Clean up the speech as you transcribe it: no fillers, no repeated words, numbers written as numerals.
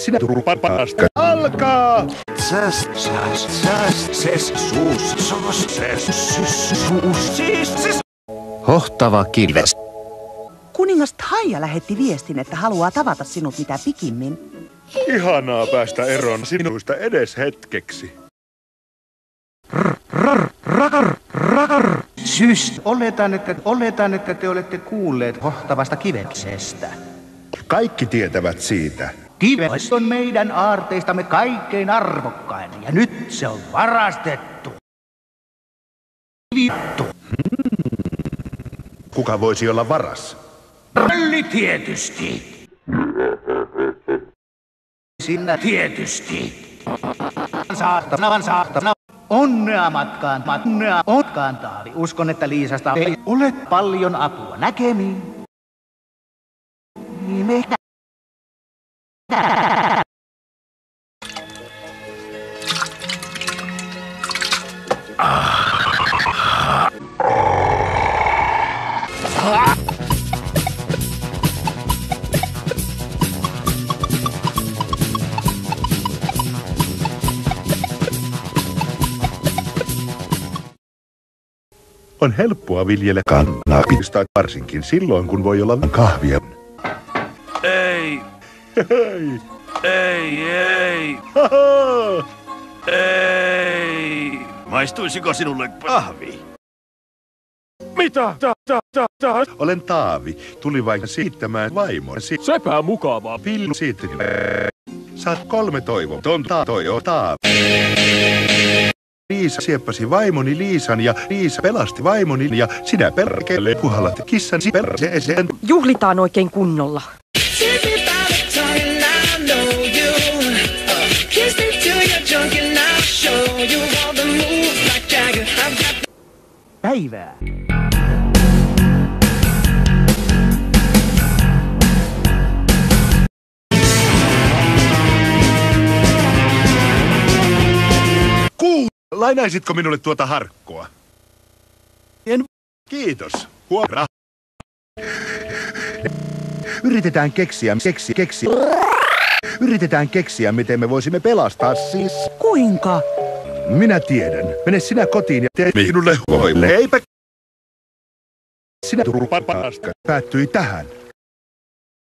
Sinä turpapasta alkaa! Hohtava kilves. Kuningas Taija lähetti viestin, että haluaa tavata sinut mitä pikimmin. Ihanaa päästä eroon sinuista edes hetkeksi. Oletan, että te olette kuulleet hohtavasta kiveksestä. Kaikki tietävät siitä. Kives on meidän aarteistamme kaikkein arvokkain, ja nyt se on varastettu. Vittu. Kuka voisi olla varas? Rölli tietysti. Sinä tietysti. Saatana. Onnea matkaan, Taavi. Uskon, että Liisasta ei ole paljon apua. Näkemiin. On helppoa viljellä kannabista, varsinkin silloin, kun voi olla kahvia. Ei. Hei. Ei. Haha. Ei. Maistuisiko sinulle kahvi? Mitä? Olen Taavi. Tuli vain siittämään vaimosi. Sepä mukavaa. Villu siitä. Saat 3 toivotonta Taavi. Liisa sieppasi vaimoni Liisan ja Liisa pelasti vaimoni ja sinä perkele puhallat kissansi perseeseen. Juhlitaan oikein kunnolla. Päivää. Lainaisitko minulle tuota harkkoa? En. Kiitos. Huomra. Yritetään keksiä. Yritetään keksiä, miten me voisimme pelastaa siis. Kuinka? Minä tiedän. Mene sinä kotiin ja tee minulle leipä. Sinä turpapasta päättyi tähän.